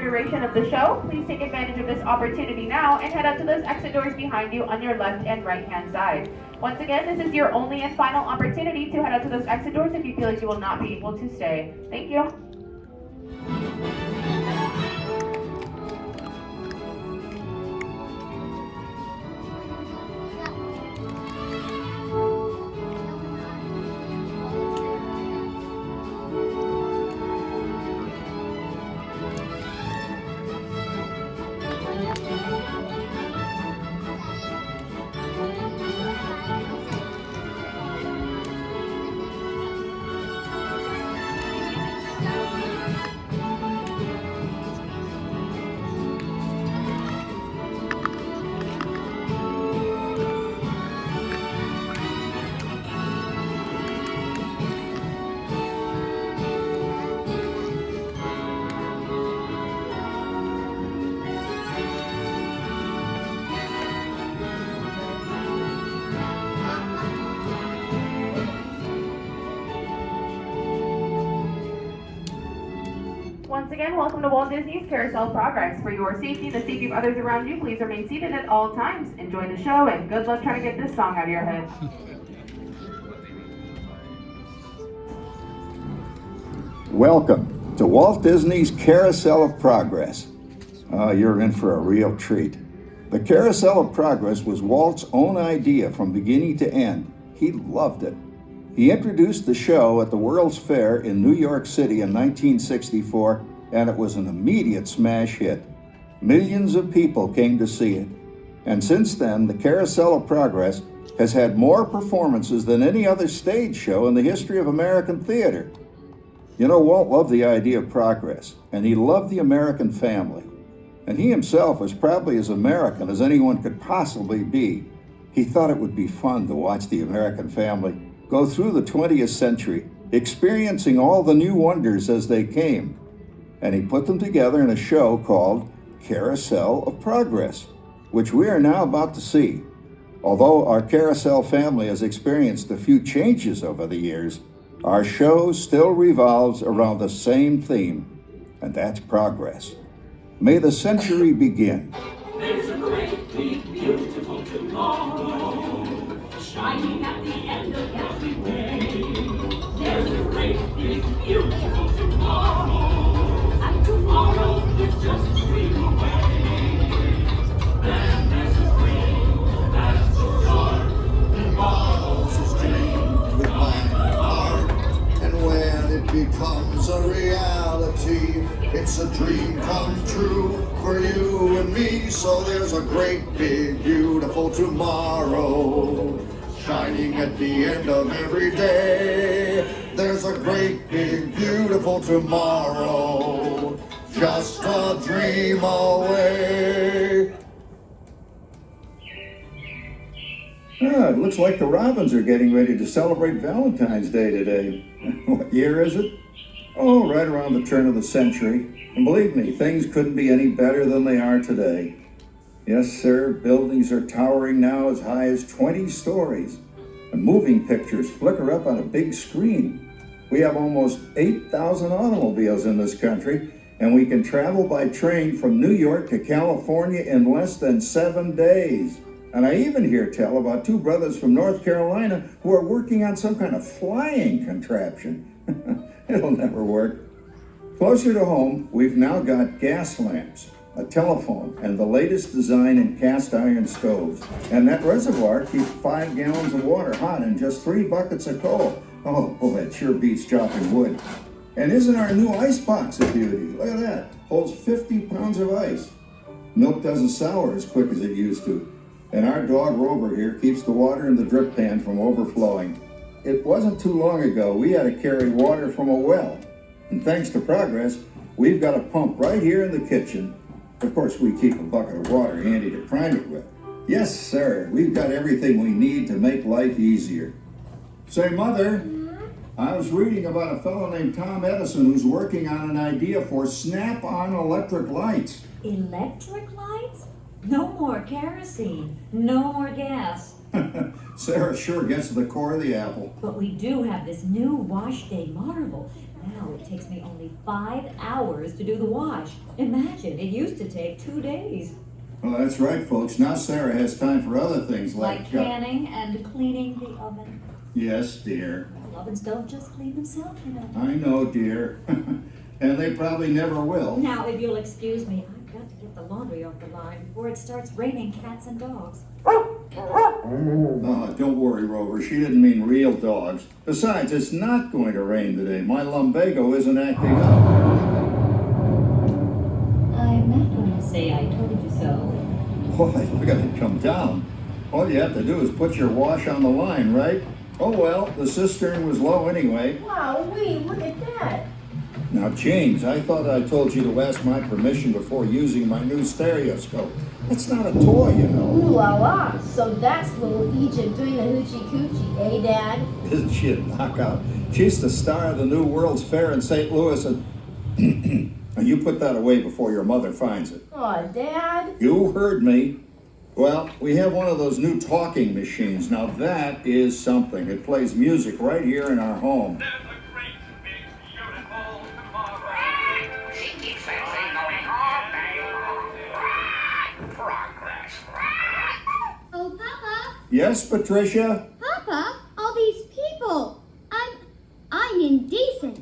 duration of the show. Please take advantage of this opportunity now and head out to those exit doors behind you on your left and right hand side. Once again, this is your only and final opportunity to head out to those exit doors if you feel like you will not be able to stay. Thank you. Once again, welcome to Walt Disney's Carousel of Progress. For your safety and the safety of others around you, please remain seated at all times. Enjoy the show, and good luck trying to get this song out of your head. Welcome to Walt Disney's Carousel of Progress. You're in for a real treat. The Carousel of Progress was Walt's own idea from beginning to end. He loved it. He introduced the show at the World's Fair in New York City in 1964, and it was an immediate smash hit. Millions of people came to see it. And since then, the Carousel of Progress has had more performances than any other stage show in the history of American theater. You know, Walt loved the idea of progress, and he loved the American family. And he himself was probably as American as anyone could possibly be. He thought it would be fun to watch the American family go through the 20th century, experiencing all the new wonders as they came. And he put them together in a show called Carousel of Progress, which we are now about to see. Although our Carousel family has experienced a few changes over the years, our show still revolves around the same theme, and that's progress. May the century begin. There's a great, big, beautiful tomorrow, shining at the end of every day. There's a great, big, beautiful tomorrow, and tomorrow is just a dream away. Then there's a dream that's so dark, tomorrow's a dream with my heart, and when it becomes a reality, it's a dream come true for you and me. So there's a great big beautiful tomorrow, shining at the end of every day. There's a great big beautiful tomorrow, just a dream away. It looks like the Robins are getting ready to celebrate Valentine's Day today. What year is it? Oh, right around the turn of the century. And believe me, things couldn't be any better than they are today. Yes, sir, buildings are towering now as high as 20 stories. And moving pictures flicker up on a big screen. We have almost 8,000 automobiles in this country, and we can travel by train from New York to California in less than 7 days. And I even hear tell about 2 brothers from North Carolina who are working on some kind of flying contraption. It'll never work. Closer to home, we've now got gas lamps, a telephone, and the latest design in cast iron stoves. And that reservoir keeps 5 gallons of water hot in just 3 buckets of coal. Oh, boy, it sure beats chopping wood. And isn't our new ice box a beauty? Look at that. Holds 50 pounds of ice. Milk doesn't sour as quick as it used to. And our dog Rover here keeps the water in the drip pan from overflowing. It wasn't too long ago we had to carry water from a well. And thanks to progress, we've got a pump right here in the kitchen. Of course, we keep a bucket of water handy to prime it with. Yes, sir, we've got everything we need to make life easier. Say, Mother, I was reading about a fellow named Tom Edison who's working on an idea for snap-on electric lights. Electric lights? No more kerosene, no more gas. Sarah sure gets to the core of the apple. But we do have this new wash day marvel. Now it takes me only 5 hours to do the wash. Imagine, it used to take 2 days. Well, that's right, folks. Now Sarah has time for other things Like canning and cleaning the oven. Yes, dear. Well, ovens don't just clean themselves, you know. I know, dear. And they probably never will. Now, if you'll excuse me, I've got to get the laundry off the line before it starts raining cats and dogs. Don't worry, Rover. She didn't mean real dogs. Besides, it's not going to rain today. My lumbago isn't acting up. I'm not going to say I told you so. Boy, look at it come down. All you have to do is put your wash on the line, right? Oh well, the cistern was low anyway. Wow-wee, look at that. Now, James, I thought I told you to ask my permission before using my new stereoscope. It's not a toy, you know. Ooh la la. So that's little Egypt doing the hoochie coochie, eh, Dad? Isn't she a knockout? She's the star of the new World's Fair in St. Louis, and you put that away before your mother finds it. Aw, Dad. You heard me. Well, we have one of those new talking machines. Now that is something. It plays music right here in our home. There's a great big beautiful tomorrow. She keeps that thing going all day long. Progress. Oh, Papa, Yes, Patricia? Papa, all these people. I'm indecent.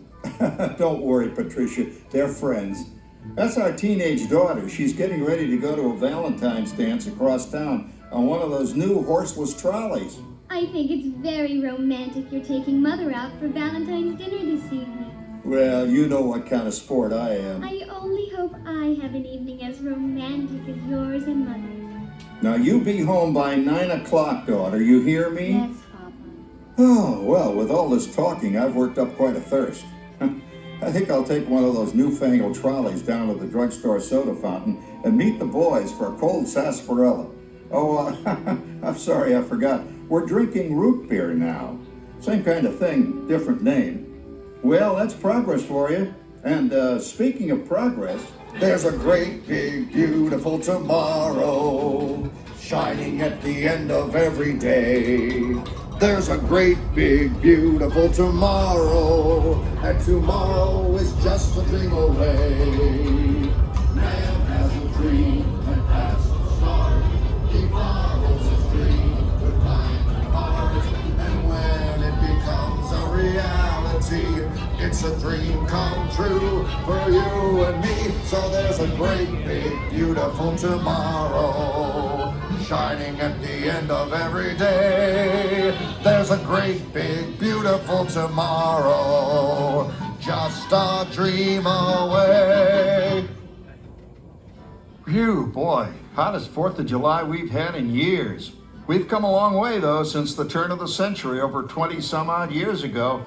Don't worry, Patricia. They're friends. That's our teenage daughter. She's getting ready to go to a Valentine's dance across town on one of those new horseless trolleys. I think it's very romantic you're taking Mother out for Valentine's dinner this evening. Well, you know what kind of sport I am. I only hope I have an evening as romantic as yours and Mother's. Now, you be home by 9 o'clock, daughter. You hear me? Yes, Papa. Oh, well, with all this talking, I've worked up quite a thirst. I think I'll take one of those newfangled trolleys down to the drugstore soda fountain and meet the boys for a cold sarsaparilla. Oh, I'm sorry, I forgot. We're drinking root beer now. Same kind of thing, different name. Well, that's progress for you. And speaking of progress, There's a great big beautiful tomorrow shining at the end of every day. There's a great big beautiful tomorrow, and tomorrow is just a dream away. Man has a dream and has to start. He follows his dream with mind and heart, and when it becomes a reality, it's a dream come true for you and me. So there's a great big beautiful tomorrow shining at the end of every day. There's a great big beautiful tomorrow, just a dream away. phew, boy, hottest 4th of July we've had in years. We've come a long way, though, since the turn of the century, over 20 some odd years ago.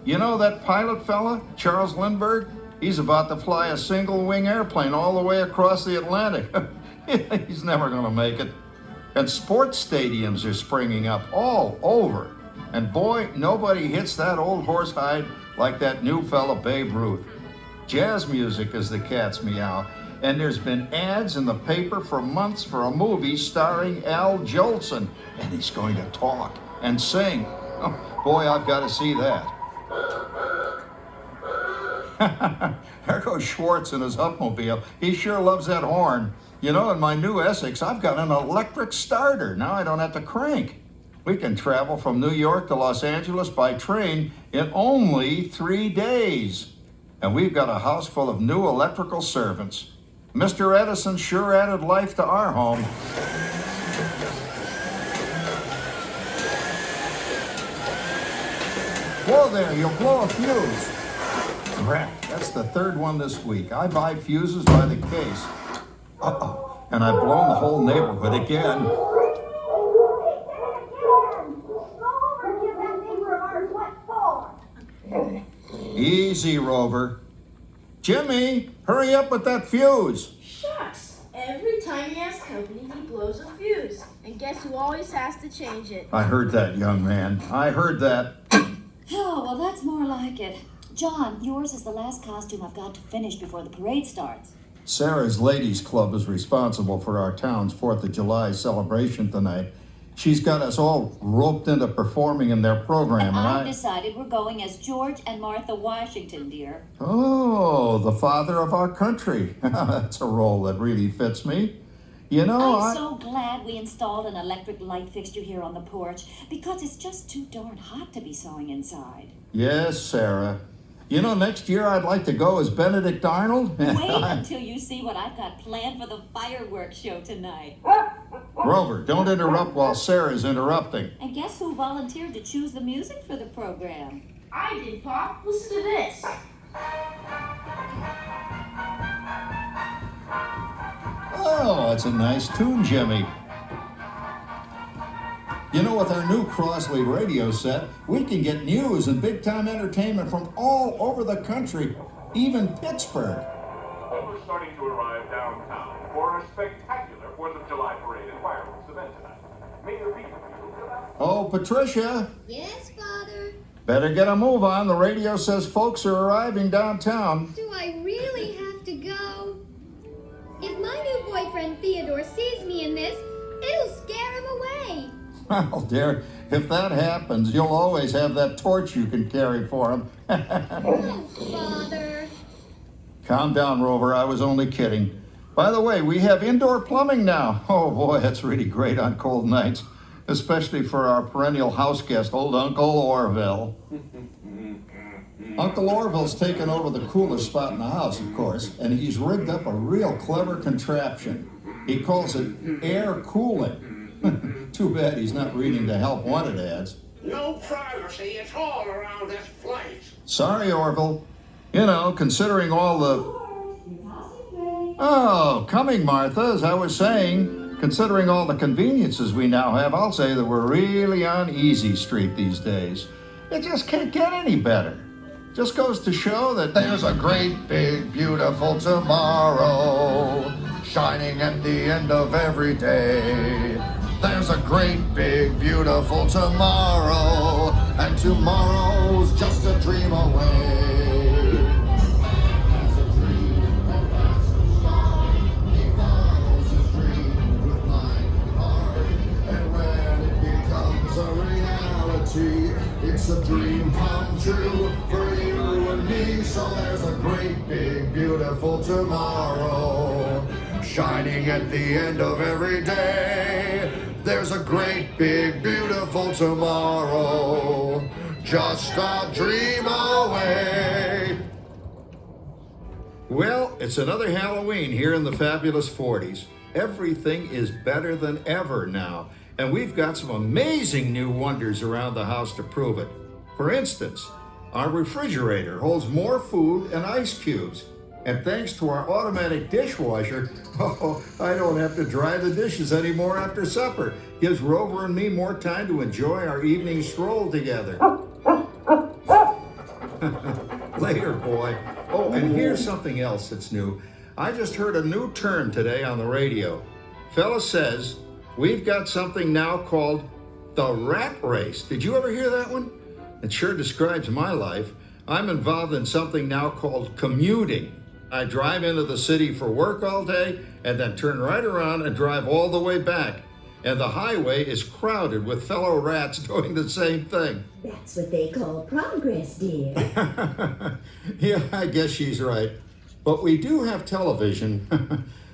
You know that pilot fella, Charles Lindbergh? He's about to fly a single-wing airplane all the way across the Atlantic. He's never gonna make it. And sports stadiums are springing up all over. And boy, nobody hits that old horsehide like that new fella Babe Ruth. Jazz music is the cat's meow. And there's been ads in the paper for months for a movie starring Al Jolson. And he's going to talk and sing. Oh, boy, I've got to see that. There goes Schwartz in his upmobile. He sure loves that horn. You know, in my new Essex, I've got an electric starter. Now I don't have to crank. We can travel from New York to Los Angeles by train in only 3 days. And we've got a house full of new electrical servants. Mr. Edison sure added life to our home. Whoa there, you'll blow a fuse. Crap, that's the third one this week. I buy fuses by the case. Uh-oh, and I've blown the whole neighborhood again. Easy, Rover. Jimmy, hurry up with that fuse. Shucks. Every time he has company, he blows a fuse. And guess who always has to change it? I heard that, young man. I heard that. Oh, well, that's more like it. John, yours is the last costume I've got to finish before the parade starts. Sarah's Ladies Club is responsible for our town's 4th of July celebration tonight. She's got us all roped into performing in their program, And and I've decided we're going as George and Martha Washington, dear. Oh, the father of our country. That's a role that really fits me. You know, I'm so glad we installed an electric light fixture here on the porch because it's just too darn hot to be sewing inside. Yes, Sarah. You know, next year I'd like to go as Benedict Arnold. Wait until you see what I've got planned for the fireworks show tonight. Rover, don't interrupt while Sarah's interrupting. And guess who volunteered to choose the music for the program? I did, Pop. Listen to this. Oh, that's a nice tune, Jimmy. You know, with our new Crossley radio set, we can get news and big-time entertainment from all over the country, even Pittsburgh. We're starting to arrive downtown for a spectacular 4th of July parade and fireworks event tonight. Mayor Reed, Oh, Patricia, Yes, Father? better get a move on. The radio says folks are arriving downtown. Do I really have to go? If my new boyfriend Theodore sees me in this, it'll scare him away. Well, dear, if that happens, you'll always have that torch you can carry for him. Oh, Father. Calm down, Rover. I was only kidding. By the way, we have indoor plumbing now. Oh, boy, that's really great on cold nights, especially for our perennial house guest, old Uncle Orville. Uncle Orville's taken over the coolest spot in the house, of course, and he's rigged up a real clever contraption. He calls it air cooling. Too bad he's not reading the help wanted ads. No privacy at all around this place. Sorry, Orville. You know, considering all the... Oh, coming, Martha, as I was saying, considering all the conveniences we now have, I'll say that we're really on easy street these days. It just can't get any better. Just goes to show that There's a great, big, beautiful tomorrow shining at the end of every day. There's a great, big, beautiful tomorrow, and tomorrow's just a dream away. There's a dream that lasts so long. He follows his dream with mind and heart, and when it becomes a reality, it's a dream come true for you and me. So there's a great, big, beautiful tomorrow shining at the end of every day. There's a great, big, beautiful tomorrow, just a dream away. Well, it's another Halloween here in the fabulous 40s. Everything is better than ever now, and we've got some amazing new wonders around the house to prove it. For instance, our refrigerator holds more food and ice cubes. And thanks to our automatic dishwasher, I don't have to dry the dishes anymore after supper. Gives Rover and me more time to enjoy our evening stroll together. Later, boy. Oh, and here's something else that's new. I just heard a new term today on the radio. Fella says, we've got something now called the rat race. Did you ever hear that one? It sure describes my life. I'm involved in something now called commuting. I drive into the city for work all day and then turn right around and drive all the way back. And the highway is crowded with fellow rats doing the same thing. That's what they call progress, dear. Yeah, I guess she's right. But we do have television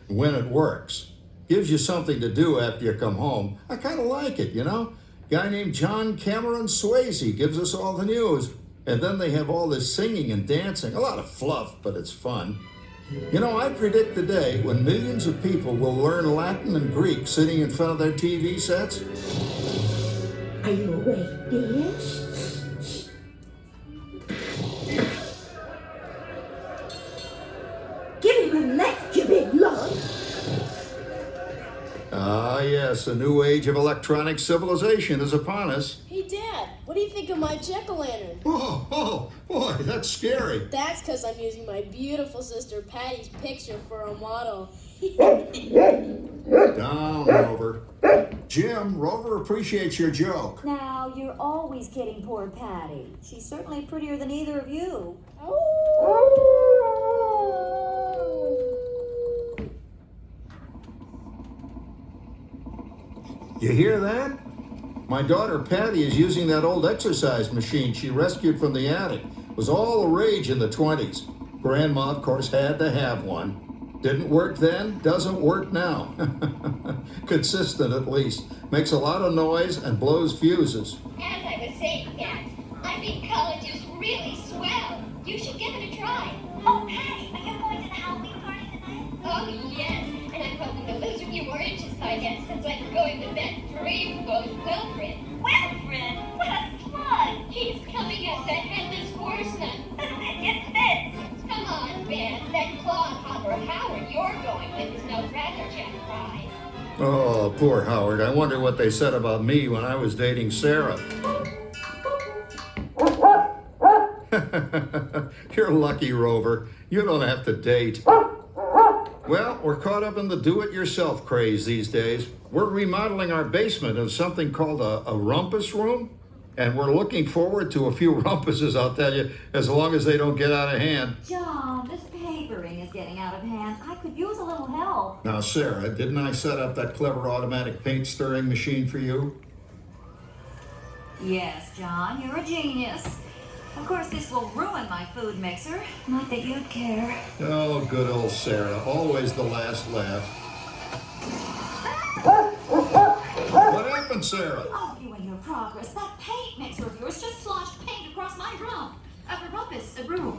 when it works. Gives you something to do after you come home. I kind of like it, you know? Guy named John Cameron Swayze gives us all the news. And then they have all this singing and dancing. A lot of fluff, but it's fun. You know, I predict the day when millions of people will learn Latin and Greek sitting in front of their TV sets. Are you awake, dear? Give him a left, you big lug. Ah, yes, a new age of electronic civilization is upon us. Hey, Dad, what do you think of my jack-o'-lantern? Oh, boy, that's scary. That's because I'm using my beautiful sister Patty's picture for a model. Down, Rover. Jim, Rover appreciates your joke. Now, you're always kidding poor Patty. She's certainly prettier than either of you. You hear that? My daughter Patty is using that old exercise machine she rescued from the attic. It was all the rage in the 20s. Grandma, of course, had to have one. Didn't work then, doesn't work now. Consistent at least. Makes a lot of noise and blows fuses. As I was saying, Dad, I think college is really swell. You should give it a try. Oh, Patty, are you going to the Halloween party tonight? Oh, yes. And I'm hoping to lose a few more inches by then since I'm going with that dreamboat Wilfred. Wilfred, what a plug! He's coming as the headless horseman. It fits. Come on, Ben. That clodhopper Howard you're going with is no Rather Jack prize. Oh, poor Howard. I wonder what they said about me when I was dating Sarah. You're lucky, Rover. You don't have to date. Well, we're caught up in the do-it-yourself craze these days. We're remodeling our basement in something called a rumpus room. And we're looking forward to a few rumpuses, I'll tell you, as long as they don't get out of hand. John, this papering is getting out of hand. I could use a little help. Now, Sarah, didn't I set up that clever automatic paint stirring machine for you? Yes, John, you're a genius. Of course, this will ruin my food mixer. Not that you'd care. Oh, good old Sarah. Always the last laugh. What happened, Sarah? Oh, you and your progress. That paint mixer of yours just sloshed paint across my room. A room.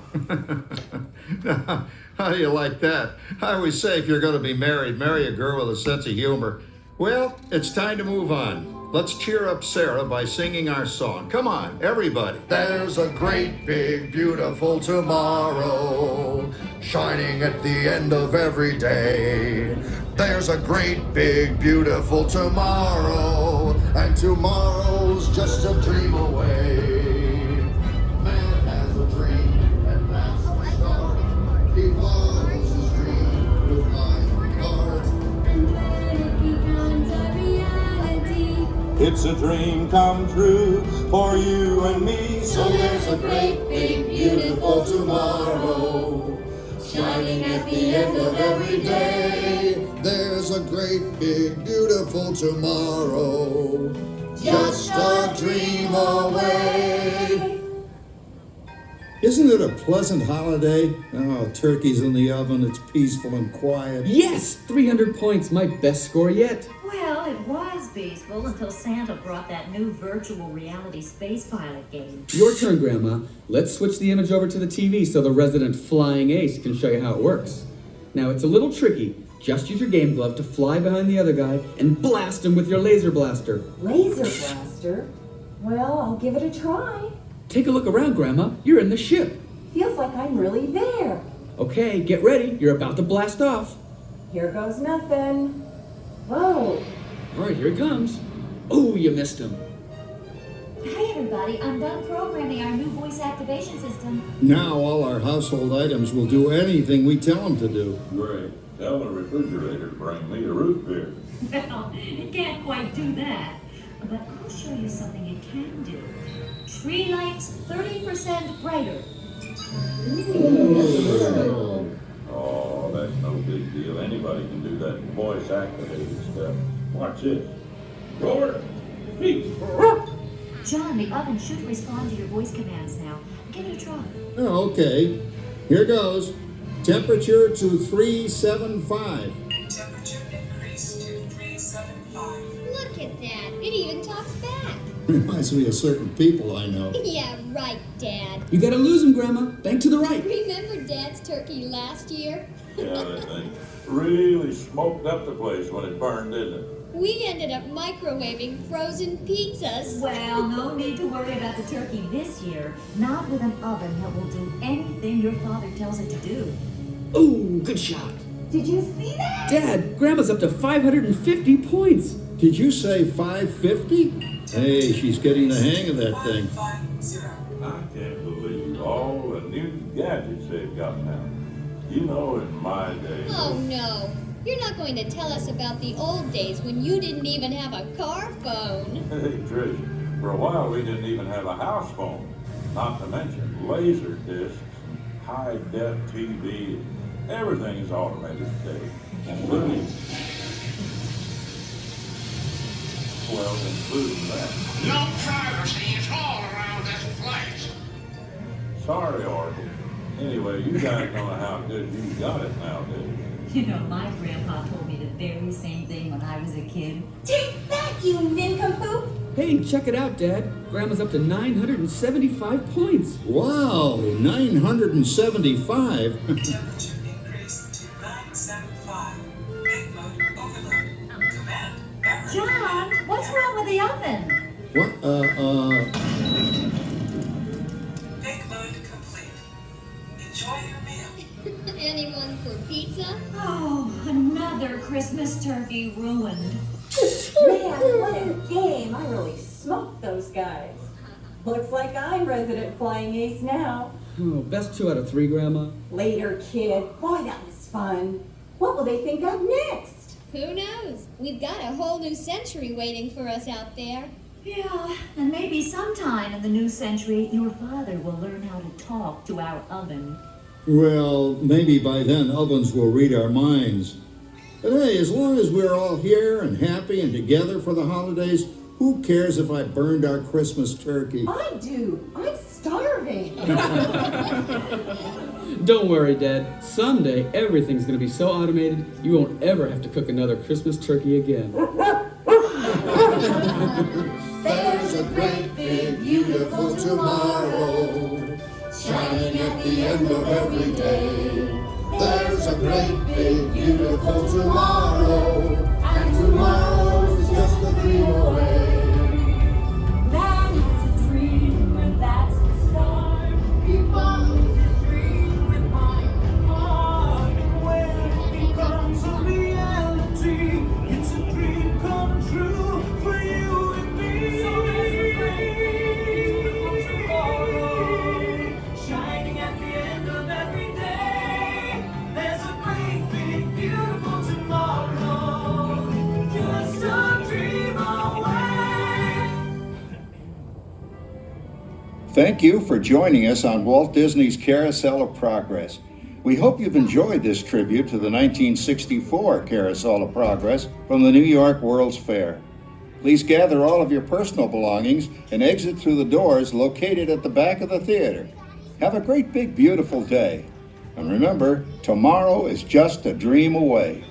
How do you like that? I always say if you're going to be married, marry a girl with a sense of humor. Well, it's time to move on. Let's cheer up Sarah by singing our song. Come on, everybody. There's a great big beautiful tomorrow shining at the end of every day. There's a great big beautiful tomorrow, and tomorrow's just a dream away. Man has a dream, and that's the start. He follows his dream with my heart. And when it becomes a reality, It's a dream come true for you and me. So there's a great big beautiful tomorrow shining at the end of every day. There's a great big beautiful tomorrow, just a dream away. Isn't it a pleasant holiday? Oh, turkey's in the oven, it's peaceful and quiet. Yes! 300 points, my best score yet. Well, it was peaceful until Santa brought that new virtual reality space pilot game. Your turn, Grandma. Let's switch the image over to the TV so the resident flying ace can show you how it works. Now, it's a little tricky. Just use your game glove to fly behind the other guy and blast him with your laser blaster. Laser blaster? Well, I'll give it a try. Take a look around, Grandma. You're in the ship. Feels like I'm really there. Okay, get ready. You're about to blast off. Here goes nothing. Whoa. All right, here he comes. Oh, you missed him. Hi, everybody. I'm done programming our new voice activation system. Now all our household items will do anything we tell them to do. Great. Tell the refrigerator to bring me a root beer. Well, it can't quite do that. But I'll show you something it can do. Tree lights 30% brighter. Oh, that's no big deal. Anybody can do that voice activated stuff. Watch this. Roar! Feet! John, the oven should respond to your voice commands now. Give it a try. Oh, okay. Here goes. Temperature to 375. Temperature increased to 375. Look at that. It even talks back. Reminds me of certain people I know. Yeah, right, Dad. You gotta lose him, Grandma. Bank to the right. Remember Dad's turkey last year? Yeah, that thing really smoked up the place when it burned, didn't it? We ended up microwaving frozen pizzas. Well, no need to worry about the turkey this year. Not with an oven that will do anything your father tells it to do. Oh, good shot. Did you see that? Dad, Grandma's up to 550 points. Did you say 550? Hey, she's getting the hang of that thing. 550. I can't believe all the new gadgets they've got now. You know, in my day. Oh no. You're not going to tell us about the old days when you didn't even have a car phone. Hey, Trish, for a while we didn't even have a house phone. Not to mention laser discs, high-def TV. Everything is automated today, including... well, including that. No privacy is all around this place. Sorry, Oracle. Anyway, you guys know how good you got it now, do you? You know, my grandpa told me the very same thing when I was a kid. Take that, you nincompoop! Hey, check it out, Dad. Grandma's up to 975 points. Wow, 975. Temperature increase to 975. Big motor overload. Command memory. John, what's wrong with the oven? What? Big mode complete. Enjoy your meal. Anyone for pizza? Oh, another Christmas turkey ruined. Man, what a game. I really smoked those guys. Looks like I'm resident flying ace now. Oh, best 2 out of 3, Grandma. Later, kid. Boy, that was fun. What will they think of next? Who knows? We've got a whole new century waiting for us out there. Yeah, and maybe sometime in the new century, your father will learn how to talk to our oven. Well, maybe by then ovens will read our minds. But hey, as long as we're all here and happy and together for the holidays, who cares if I burned our Christmas turkey? I do. I'm starving. Don't worry, Dad. Someday, everything's going to be so automated, you won't ever have to cook another Christmas turkey again. There's a great big beautiful tomorrow, shining at the end of every day. There's a great big beautiful tomorrow, and tomorrow is just a dream away. Man has a dream, and that's the start. He follows his dream with mind and heart, and when it becomes a reality, it's a dream come true for you and me. So there's a great big beautiful tomorrow, shining at the end of every day. There's a great big beautiful tomorrow, just a dream away. Thank you for joining us on Walt Disney's Carousel of Progress. We hope you've enjoyed this tribute to the 1964 Carousel of Progress from the New York World's Fair. Please gather all of your personal belongings and exit through the doors located at the back of the theater. Have a great big beautiful day. And remember, tomorrow is just a dream away.